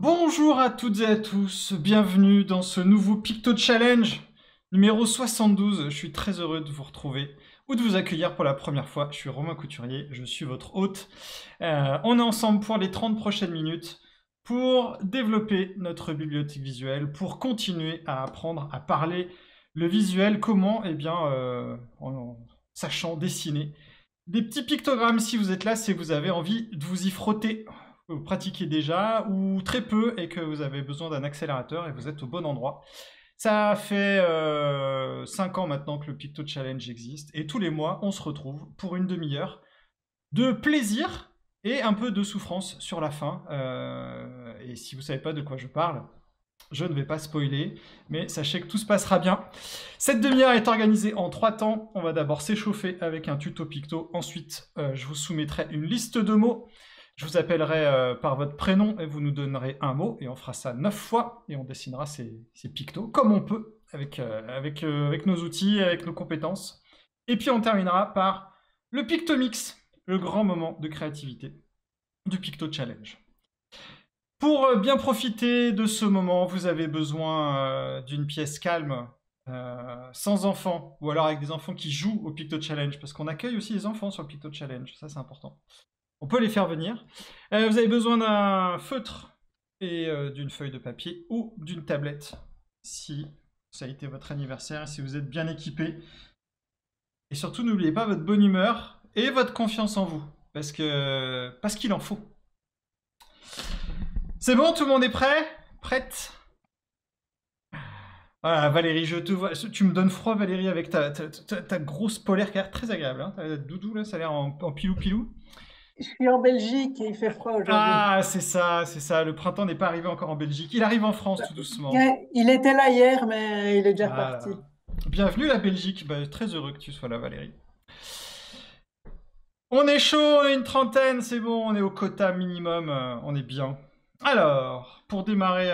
Bonjour à toutes et à tous, bienvenue dans ce nouveau Picto Challenge numéro 72. Je suis très heureux de vous retrouver ou de vous accueillir pour la première fois. Je suis Romain Couturier, je suis votre hôte. On est ensemble pour les 30 prochaines minutes pour développer notre bibliothèque visuelle, pour continuer à apprendre à parler le visuel. Comment? Eh bien, en sachant dessiner des petits pictogrammes. Si vous êtes là, c'est que vous avez envie de vous y frotter. Vous pratiquez déjà ou très peu et que vous avez besoin d'un accélérateur et vous êtes au bon endroit. Ça fait 5 ans maintenant que le Picto Challenge existe et tous les mois on se retrouve pour une demi-heure de plaisir et un peu de souffrance sur la fin. Et si vous ne savez pas de quoi je parle, je ne vais pas spoiler, mais sachez que tout se passera bien. Cette demi-heure est organisée en 3 temps. On va d'abord s'échauffer avec un tuto Picto. Ensuite, je vous soumettrai une liste de mots. Je vous appellerai par votre prénom et vous nous donnerez un mot et on fera ça 9 fois et on dessinera ces pictos comme on peut avec nos outils, avec nos compétences. Et puis on terminera par le Pictomix, le grand moment de créativité du Picto Challenge. Pour bien profiter de ce moment, vous avez besoin d'une pièce calme, sans enfants, ou alors avec des enfants qui jouent au Picto Challenge, parce qu'on accueille aussi les enfants sur le Picto Challenge, ça c'est important. On peut les faire venir. Vous avez besoin d'un feutre et d'une feuille de papier ou d'une tablette si ça a été votre anniversaire et si vous êtes bien équipé. Et surtout, n'oubliez pas votre bonne humeur et votre confiance en vous, parce qu'il en faut. C'est bon, tout le monde est prêt? Prête? Voilà, Valérie, je te vois. Tu me donnes froid, Valérie, avec ta grosse polaire qui a l'air très agréable. Hein. Ta doudou, là, ça a l'air en pilou-pilou. Je suis en Belgique et il fait froid aujourd'hui. Ah, c'est ça, c'est ça. Le printemps n'est pas arrivé encore en Belgique. Il arrive en France tout doucement. Il était là hier, mais il est déjà Voilà. reparti. Bienvenue la Belgique. Bah, très heureux que tu sois là, Valérie. On est chaud, on est une trentaine, c'est bon, on est au quota minimum, on est bien. Alors, pour démarrer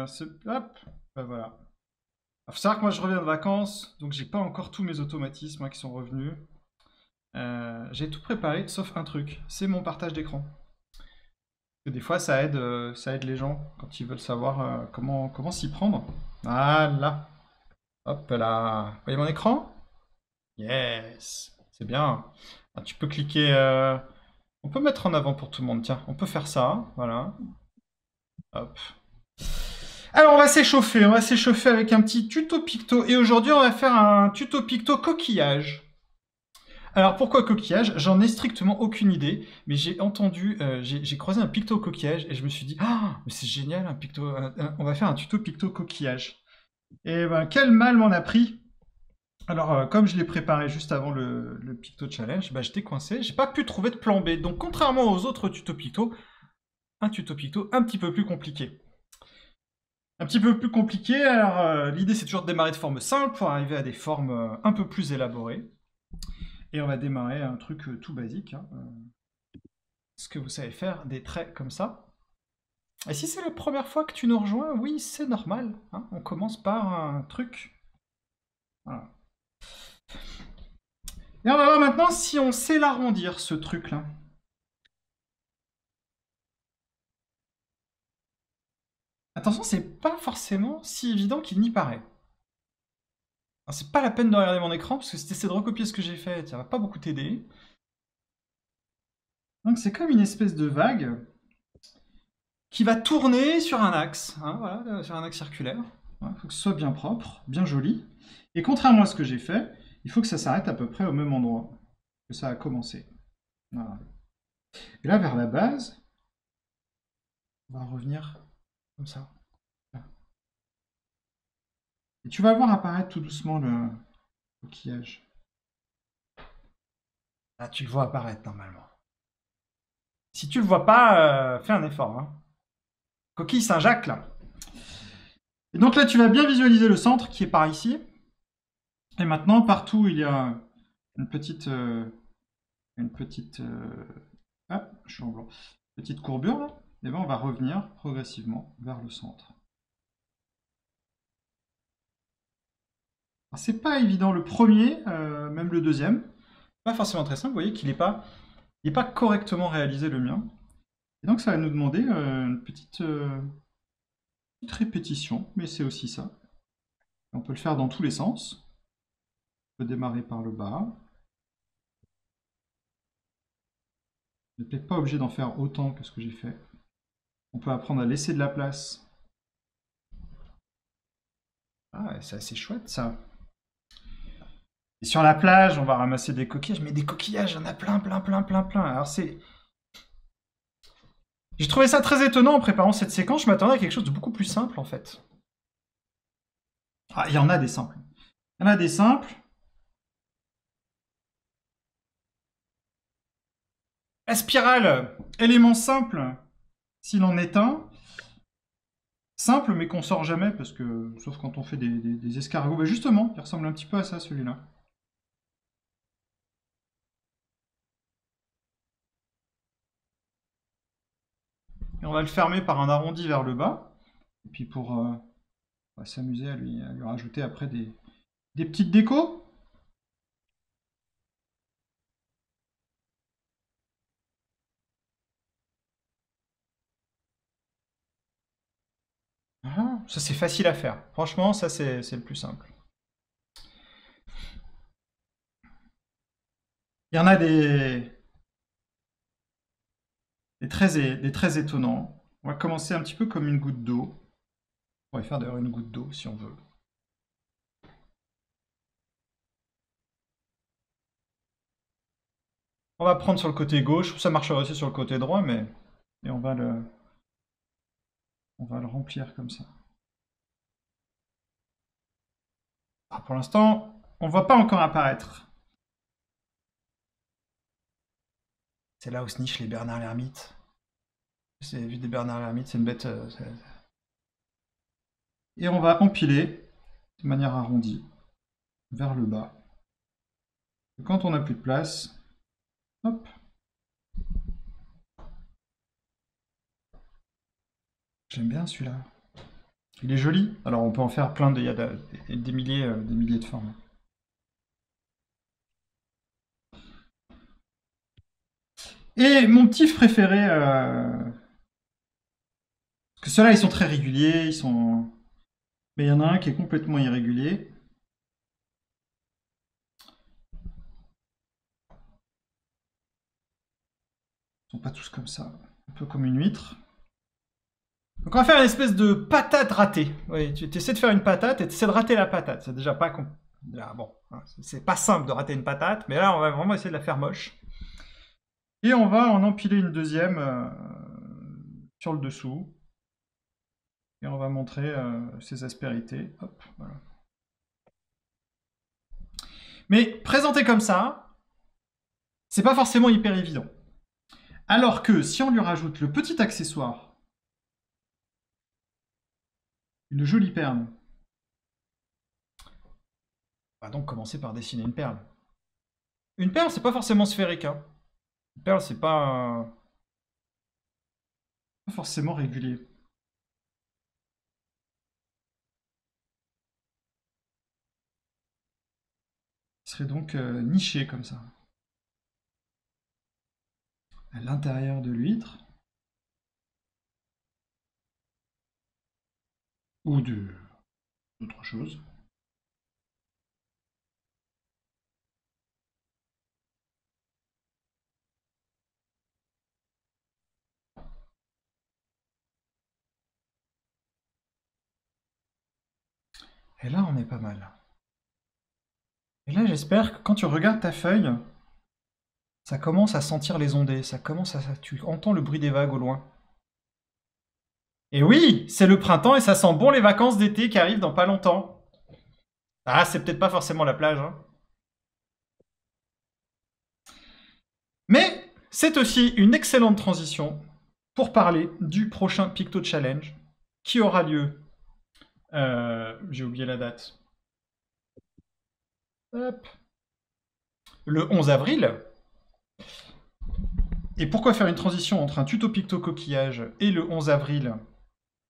ce... Hop, bah voilà. Il faut savoir que moi je reviens de vacances, donc j'ai pas encore tous mes automatismes qui sont revenus. J'ai tout préparé, sauf un truc, c'est mon partage d'écran. Des fois ça aide les gens quand ils veulent savoir comment s'y prendre. Voilà. Hop là. Vous voyez mon écran? Yes. C'est bien. Ah, tu peux cliquer. On peut mettre en avant pour tout le monde. Tiens, on peut faire ça. Voilà. Hop. Alors, on va s'échauffer avec un petit tuto picto. Et aujourd'hui, on va faire un tuto picto coquillage. Alors, pourquoi coquillage? J'en ai strictement aucune idée. Mais j'ai entendu, j'ai croisé un picto coquillage et je me suis dit, ah, mais c'est génial, un picto. On va faire un tuto picto coquillage. Et ben, quel mal m'en a pris. Alors, comme je l'ai préparé juste avant le Picto Challenge, bah, j'étais coincé, j'ai pas pu trouver de plan B. Donc, contrairement aux autres tuto Picto, un tuto Picto un petit peu plus compliqué. Un petit peu plus compliqué, alors l'idée c'est toujours de démarrer de forme simple pour arriver à des formes un peu plus élaborées. Et on va démarrer un truc tout basique. Hein, ce que vous savez faire, des traits comme ça. Et si c'est la première fois que tu nous rejoins, oui, c'est normal. Hein, on commence par un truc. Voilà. Et on va voir maintenant si on sait l'arrondir, ce truc-là. Attention, c'est pas forcément si évident qu'il n'y paraît. C'est pas la peine de regarder mon écran, parce que si tu essaies de recopier ce que j'ai fait, ça va pas beaucoup t'aider. Donc c'est comme une espèce de vague qui va tourner sur un axe, hein, voilà, sur un axe circulaire. Il faut que ce soit bien propre, bien joli. Et contrairement à ce que j'ai fait, il faut que ça s'arrête à peu près au même endroit que ça a commencé. Voilà. Et là, vers la base, on va revenir comme ça. Et tu vas voir apparaître tout doucement le coquillage. Là, tu le vois apparaître normalement. Si tu le vois pas, fais un effort. Hein. Coquille Saint-Jacques, là. Et donc là, tu vas bien visualiser le centre qui est par ici. Et maintenant, partout, il y a une petite... ah, je suis en blanc. Petite courbure, là. Et bien, on va revenir progressivement vers le centre. C'est pas évident le premier, même le deuxième. Pas forcément très simple. Vous voyez qu'il n'est pas correctement réalisé le mien. Et donc ça va nous demander une petite Petite répétition, mais c'est aussi ça. On peut le faire dans tous les sens. On peut démarrer par le bas. On n'est peut-être pas obligé d'en faire autant que ce que j'ai fait. On peut apprendre à laisser de la place. Ah, c'est assez chouette ça. Et sur la plage, on va ramasser des coquillages. Mais des coquillages, il y en a plein, plein, plein, plein, plein. Alors c'est... J'ai trouvé ça très étonnant en préparant cette séquence. Je m'attendais à quelque chose de beaucoup plus simple en fait. Ah, il y en a des simples. Il y en a des simples. La spirale, élément simple, s'il en est un. Simple, mais qu'on sort jamais, parce que, sauf quand on fait des escargots. Bah justement, il ressemble un petit peu à ça, celui-là. Et on va le fermer par un arrondi vers le bas. Et puis pour on va s'amuser à lui rajouter après des petites décos. Ah, ça c'est facile à faire. Franchement, ça c'est le plus simple. Il y en a des très étonnants. On va commencer un petit peu comme une goutte d'eau. On pourrait faire d'ailleurs une goutte d'eau si on veut. On va prendre sur le côté gauche, ça marcherait aussi sur le côté droit, mais et on va le remplir comme ça. Ah, pour l'instant, on ne voit pas encore apparaître. C'est là où se nichent les Bernard l'Ermite. C'est vu des Bernard l'Ermite, c'est une bête. Et on va empiler de manière arrondie vers le bas. Et quand on n'a plus de place, hop. J'aime bien celui-là. Il est joli. Alors on peut en faire plein il y a des milliers de formes. Et mon petit préféré, parce que ceux-là ils sont très réguliers, ils sont. Mais il y en a un qui est complètement irrégulier. Ils sont pas tous comme ça. Un peu comme une huître. Donc on va faire une espèce de patate ratée. Oui, tu essaies de faire une patate et tu essaies de rater la patate. C'est déjà pas bon, c'est pas simple de rater une patate, mais là on va vraiment essayer de la faire moche. Et on va en empiler une deuxième sur le dessous. Et on va montrer ses aspérités. Hop, voilà. Mais présenté comme ça, c'est pas forcément hyper évident. Alors que si on lui rajoute le petit accessoire, une jolie perle, on va donc commencer par dessiner une perle. Une perle, c'est pas forcément sphérique. Hein. Une perle, c'est pas forcément régulier. Il serait donc niché comme ça. À l'intérieur de l'huître. Ou d'autre chose. Et là, on est pas mal. Et là, j'espère que quand tu regardes ta feuille, ça commence à sentir les ondées, tu entends le bruit des vagues au loin. Et oui, c'est le printemps et ça sent bon les vacances d'été qui arrivent dans pas longtemps. Ah, c'est peut-être pas forcément la plage, hein. Mais c'est aussi une excellente transition pour parler du prochain Picto Challenge qui aura lieu. J'ai oublié la date. Hop. Le 11 avril. Et pourquoi faire une transition entre un tuto Picto coquillage et le 11 avril?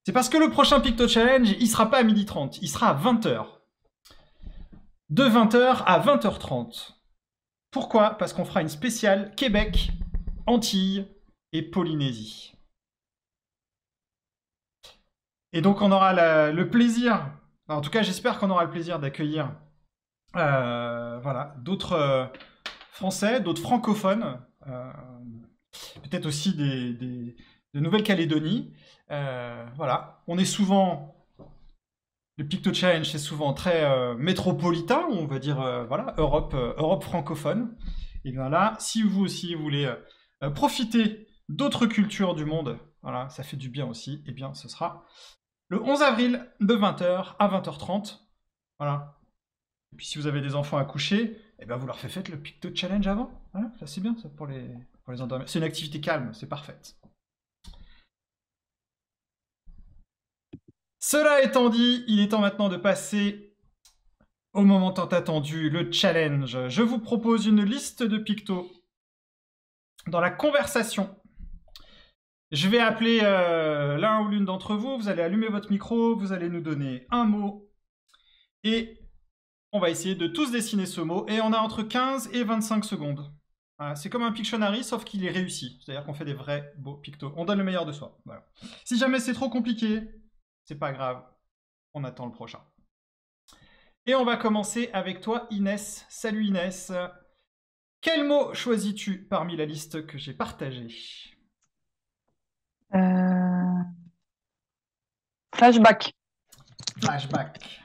C'est parce que le prochain Picto Challenge, il sera pas à 12h30, il sera à 20h. De 20h à 20h30. Pourquoi? Parce qu'on fera une spéciale Québec, Antilles et Polynésie. Et donc on aura le plaisir, enfin, en tout cas j'espère qu'on aura le plaisir d'accueillir voilà, d'autres Français, d'autres francophones, peut-être aussi de Nouvelle-Calédonie. Voilà, on est souvent, le Picto Challenge c'est souvent très métropolitain, on va dire voilà, Europe francophone. Et bien là, si vous aussi voulez profiter d'autres cultures du monde, voilà, ça fait du bien aussi, et bien ce sera le 11 avril de 20h à 20h30. Voilà. Et puis si vous avez des enfants à coucher, eh ben vous leur faites le Picto Challenge avant. Voilà, ça c'est bien ça pour les endormir. C'est une activité calme, c'est parfaite. Cela étant dit, il est temps maintenant de passer au moment tant attendu, le challenge. Je vous propose une liste de pictos dans la conversation. Je vais appeler l'un ou l'une d'entre vous, vous allez allumer votre micro, vous allez nous donner un mot et on va essayer de tous dessiner ce mot et on a entre 15 et 25 secondes. Voilà, c'est comme un Pictionary sauf qu'il est réussi, c'est-à-dire qu'on fait des vrais beaux pictos. On donne le meilleur de soi. Voilà. Si jamais c'est trop compliqué, c'est pas grave, on attend le prochain. Et on va commencer avec toi Inès. Salut Inès. Quel mot choisis-tu parmi la liste que j'ai partagée? Flashback. Flashback.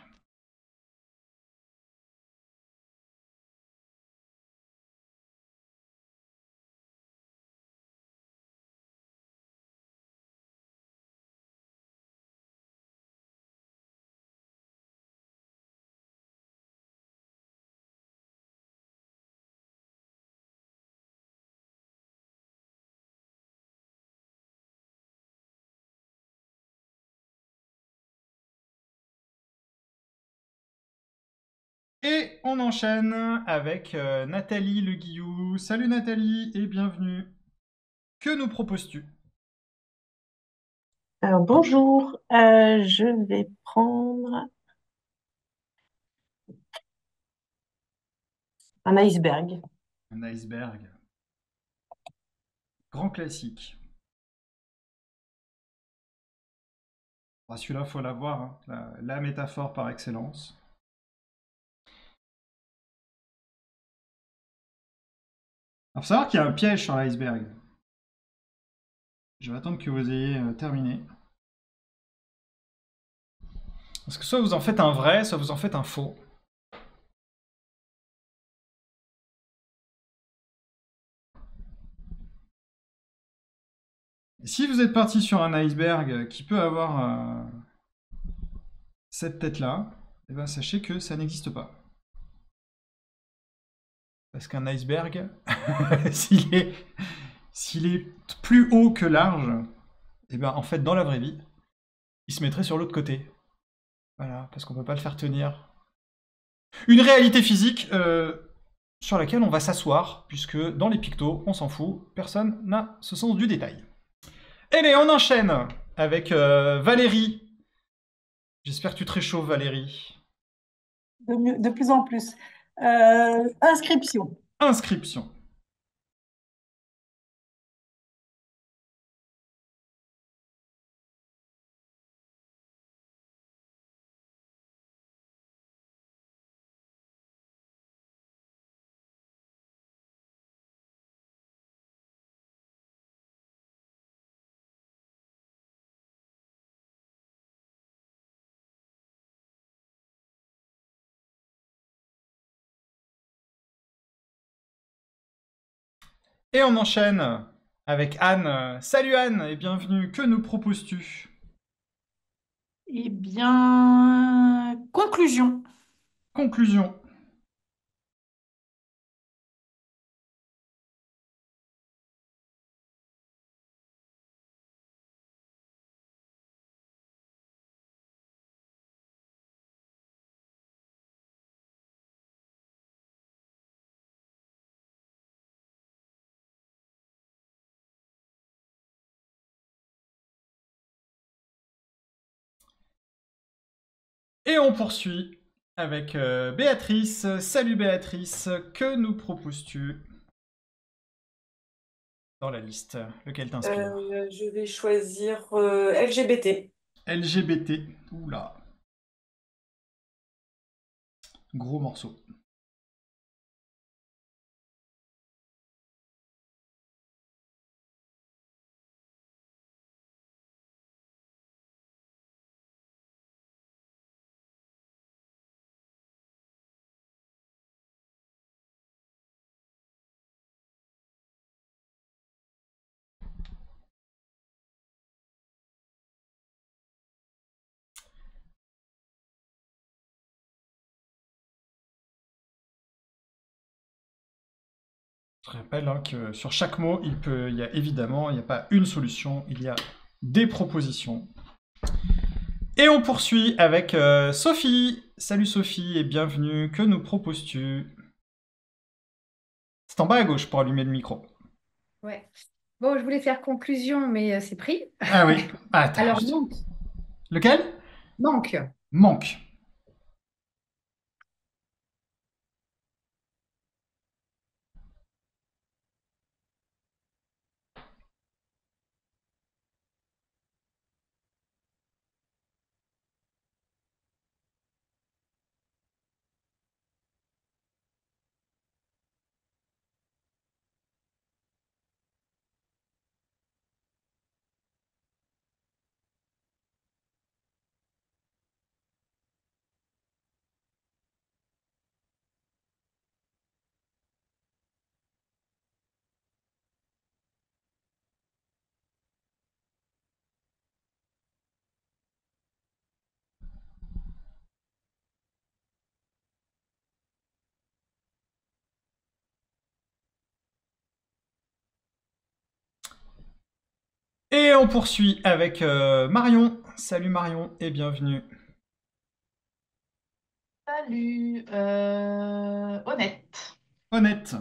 Et on enchaîne avec Nathalie Le Guillou. Salut Nathalie et bienvenue. Que nous proposes-tu? Alors, bonjour, je vais prendre un iceberg. Un iceberg. Grand classique. Bon, celui-là, faut l'avoir, hein. La métaphore par excellence. Il faut savoir qu'il y a un piège sur l'iceberg. Je vais attendre que vous ayez terminé. Parce que soit vous en faites un vrai, soit vous en faites un faux. Et si vous êtes parti sur un iceberg qui peut avoir cette tête-là, eh ben, sachez que ça n'existe pas. Parce qu'un iceberg, s'il est plus haut que large, eh ben, en fait, dans la vraie vie, il se mettrait sur l'autre côté. Voilà, parce qu'on ne peut pas le faire tenir. Une réalité physique sur laquelle on va s'asseoir, puisque dans les pictos, on s'en fout, personne n'a ce sens du détail. Allez, on enchaîne avec Valérie. J'espère que tu te réchauffes, Valérie. De plus en plus. Inscription. Inscription. Et on enchaîne avec Anne. Salut Anne et bienvenue. Que nous proposes-tu? Eh bien, conclusion. Conclusion. Et on poursuit avec Béatrice. Salut Béatrice, que nous proposes-tu dans la liste? Lequel t'inspire? Je vais choisir LGBT. LGBT. Oula. Gros morceau. Je rappelle que sur chaque mot, il y a évidemment, il n'y a pas une solution, il y a des propositions. Et on poursuit avec Sophie. Salut Sophie et bienvenue. Que nous proposes-tu? C'est en bas à gauche pour allumer le micro. Ouais. Bon, je voulais faire conclusion, mais c'est pris. Ah oui. Attends. Alors, manque. Lequel? Manque. Manque. Et on poursuit avec Marion. Salut Marion et bienvenue. Salut. Honnête. Honnête.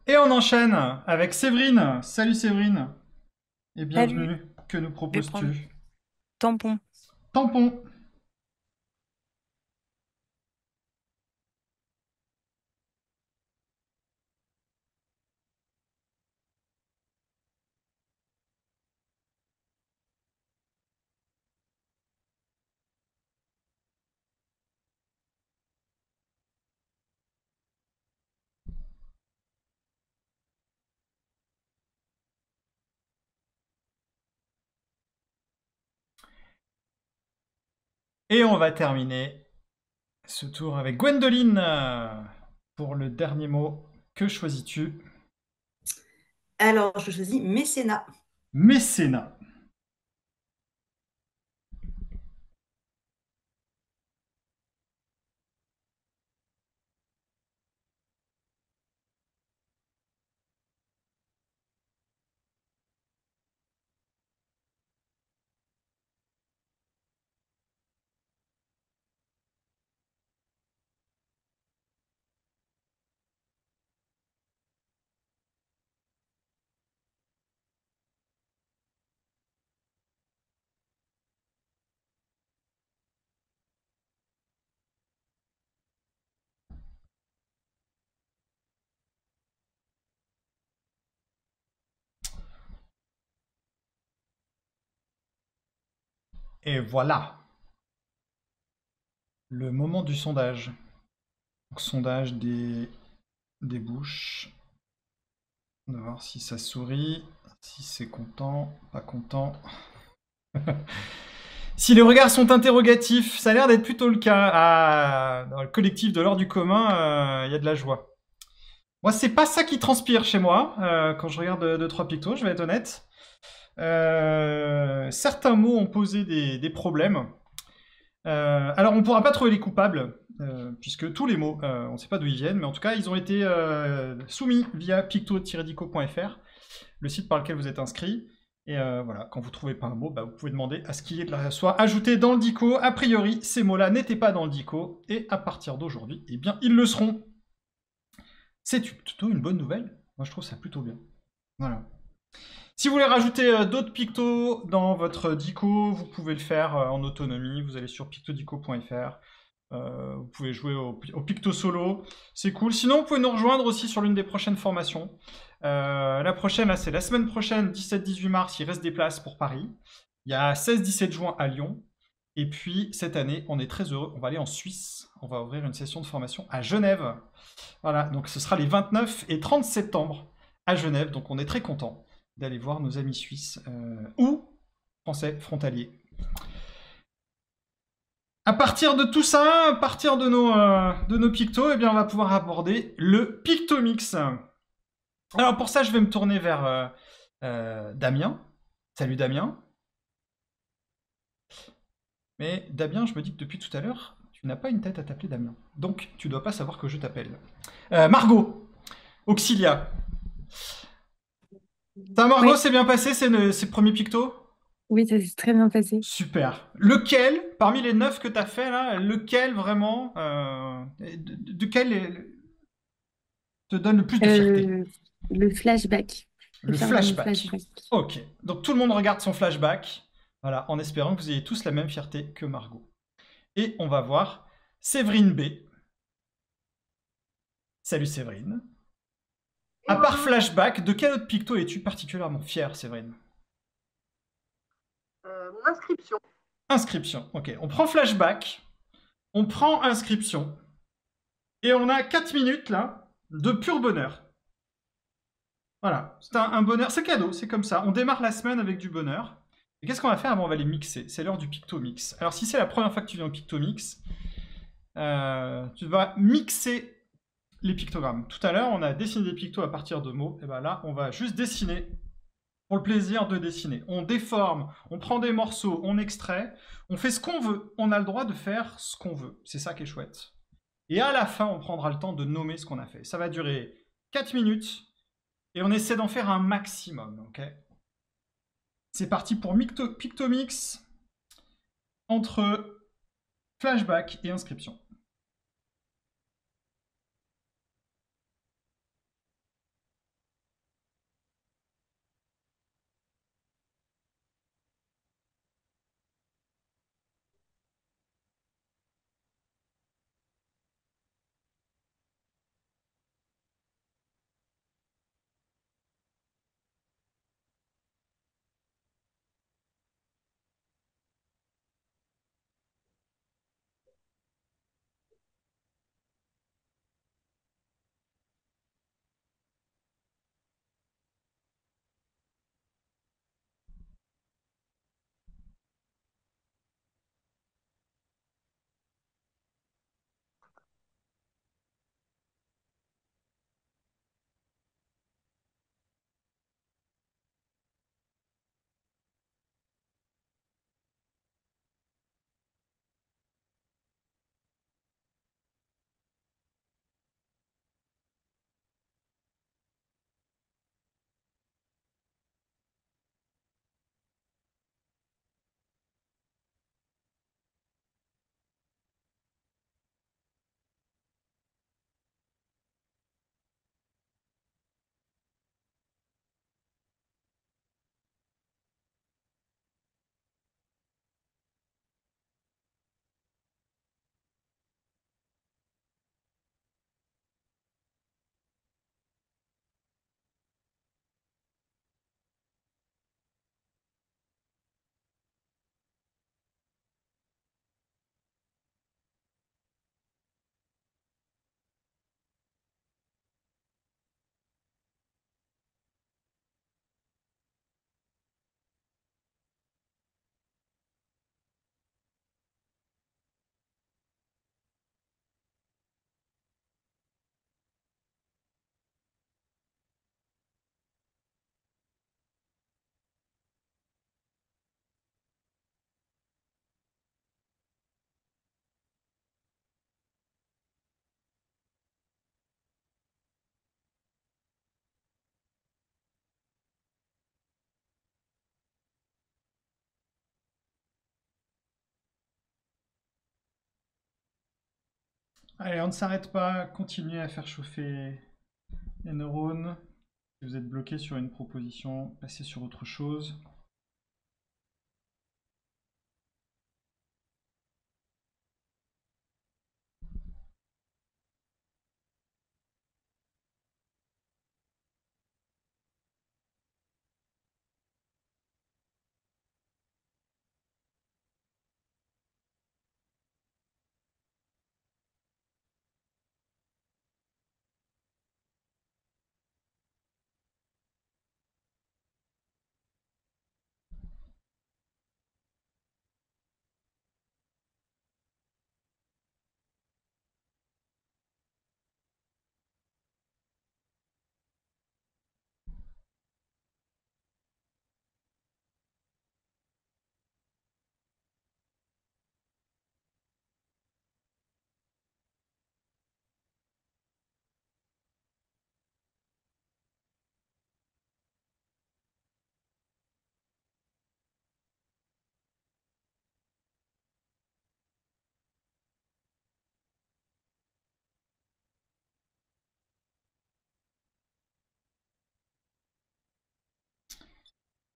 Et on enchaîne avec Séverine. Salut Séverine. Et bienvenue. Salut. Que nous proposes-tu? Tampon. Tampon. Et on va terminer ce tour avec Gwendoline. Pour le dernier mot, que choisis-tu? Alors, je choisis mécénat. Mécénat. Et voilà. Le moment du sondage. Donc, sondage des bouches. On va voir si ça sourit, si c'est content, pas content. Si les regards sont interrogatifs, ça a l'air d'être plutôt le cas. Ah, dans le collectif de l'ordre du commun, il y a de la joie. Moi, c'est pas ça qui transpire chez moi quand je regarde 2-3 pictos, je vais être honnête. Certains mots ont posé des problèmes. Alors, on ne pourra pas trouver les coupables, puisque tous les mots, on ne sait pas d'où ils viennent, mais en tout cas, ils ont été soumis via picto-dico.fr, le site par lequel vous êtes inscrit. Et voilà, quand vous ne trouvez pas un mot, vous pouvez demander à ce qu'il soit ajouté dans le dico. A priori, ces mots-là n'étaient pas dans le dico, et à partir d'aujourd'hui, eh bien, ils le seront. C'est plutôt une bonne nouvelle. Moi, je trouve ça plutôt bien. Voilà. Si vous voulez rajouter d'autres pictos dans votre dico, vous pouvez le faire en autonomie. Vous allez sur pictodico.fr. Vous pouvez jouer au picto solo. C'est cool. Sinon, vous pouvez nous rejoindre aussi sur l'une des prochaines formations. La prochaine, là, c'est la semaine prochaine, 17-18 mars. Il reste des places pour Paris. Il y a 16-17 juin à Lyon. Et puis, cette année, on est très heureux. On va aller en Suisse. On va ouvrir une session de formation à Genève. Voilà, donc ce sera les 29 et 30 septembre à Genève. Donc, on est très contents d'aller voir nos amis suisses ou français frontaliers. À partir de tout ça, à partir de nos pictos, eh bien, on va pouvoir aborder le Pictomix. Alors pour ça, je vais me tourner vers Damien. Salut Damien. Mais Damien, je me dis que depuis tout à l'heure, tu n'as pas une tête à t'appeler Damien. Donc, tu dois pas savoir que je t'appelle. Margot, Auxilia. Ça, Margot, Oui. c'est bien passé ces premiers pictos? Oui, ça s'est très bien passé. Super. Lequel, parmi les 9 que tu as fait là, lequel vraiment, te donne le plus de fierté? Le flashback. Je Le vais faire mon flashback. Ok. Donc tout le monde regarde son flashback. Voilà, en espérant que vous ayez tous la même fierté que Margot. Et on va voir Séverine B. Salut Séverine. À part flashback, de quel autre picto es-tu particulièrement fière, Séverine? Mon inscription. Inscription. Ok. On prend flashback. On prend inscription. Et on a 4 minutes là de pur bonheur. Voilà, c'est un bonheur, c'est cadeau, c'est comme ça. On démarre la semaine avec du bonheur. Et qu'est-ce qu'on va faire avant? On va les mixer. C'est l'heure du Pictomix. Alors si c'est la première fois que tu viens au Pictomix, tu vas mixer les pictogrammes. Tout à l'heure, on a dessiné des pictos à partir de mots. Et bien là, on va juste dessiner pour le plaisir de dessiner. On déforme, on prend des morceaux, on extrait, on fait ce qu'on veut. On a le droit de faire ce qu'on veut. C'est ça qui est chouette. Et à la fin, on prendra le temps de nommer ce qu'on a fait. Ça va durer 4 minutes. Et on essaie d'en faire un maximum, ok? C'est parti pour Pictomix entre flashback et inscription. Allez, on ne s'arrête pas, continuez à faire chauffer les neurones. Si vous êtes bloqué sur une proposition, passez sur autre chose.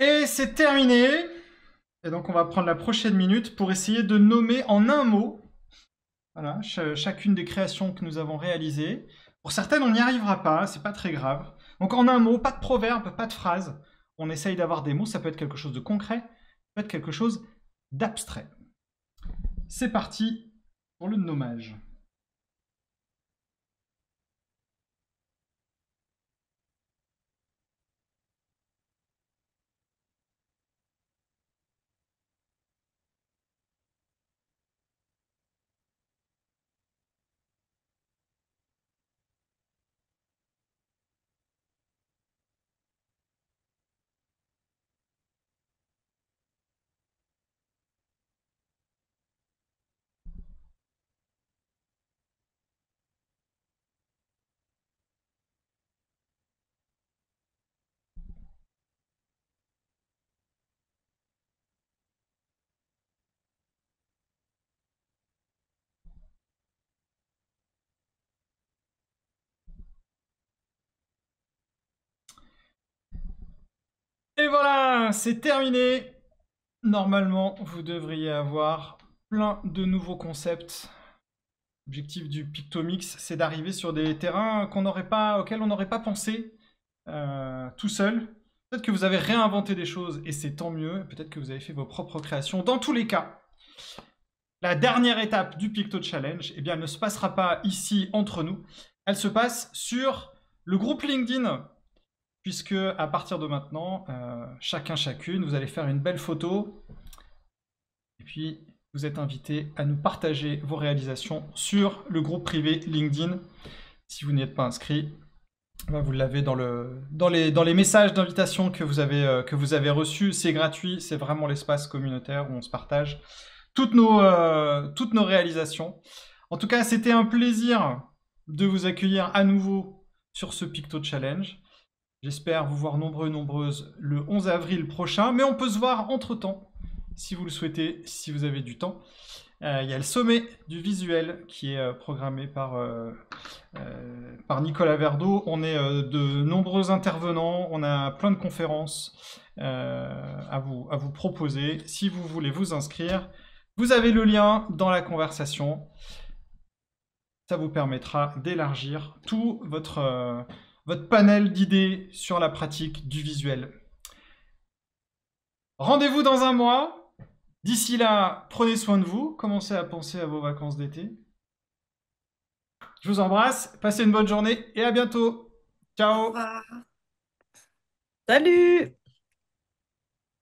Et c'est terminé. Et donc on va prendre la prochaine minute pour essayer de nommer en un mot, voilà, chacune des créations que nous avons réalisées. Pour certaines, on n'y arrivera pas, c'est pas très grave. Donc en un mot, pas de proverbe, pas de phrase. On essaye d'avoir des mots, ça peut être quelque chose de concret, ça peut être quelque chose d'abstrait. C'est parti pour le nommage. Et voilà, c'est terminé. Normalement, vous devriez avoir plein de nouveaux concepts. L'objectif du Pictomix, c'est d'arriver sur des terrains auxquels on n'aurait pas pensé tout seul. Peut-être que vous avez réinventé des choses et c'est tant mieux. Peut-être que vous avez fait vos propres créations. Dans tous les cas, la dernière étape du Picto Challenge, eh bien, elle ne se passera pas ici entre nous. Elle se passe sur le groupe LinkedIn. Puisque à partir de maintenant, chacune, vous allez faire une belle photo. Et puis, vous êtes invités à nous partager vos réalisations sur le groupe privé LinkedIn. Si vous n'y êtes pas inscrit, vous l'avez dans les messages d'invitation que vous avez reçus. C'est gratuit, c'est vraiment l'espace communautaire où on se partage toutes nos réalisations. En tout cas, c'était un plaisir de vous accueillir à nouveau sur ce Picto Challenge. J'espère vous voir nombreux et nombreuses le 11 avril prochain, mais on peut se voir entre-temps, si vous le souhaitez, si vous avez du temps. Il y a le sommet du visuel qui est programmé par Nicolas Verdeau. On est de nombreux intervenants, on a plein de conférences à vous proposer. Si vous voulez vous inscrire, vous avez le lien dans la conversation. Ça vous permettra d'élargir tout votre panel d'idées sur la pratique du visuel. Rendez-vous dans un mois. D'ici là, prenez soin de vous. Commencez à penser à vos vacances d'été. Je vous embrasse. Passez une bonne journée et à bientôt. Ciao. Salut!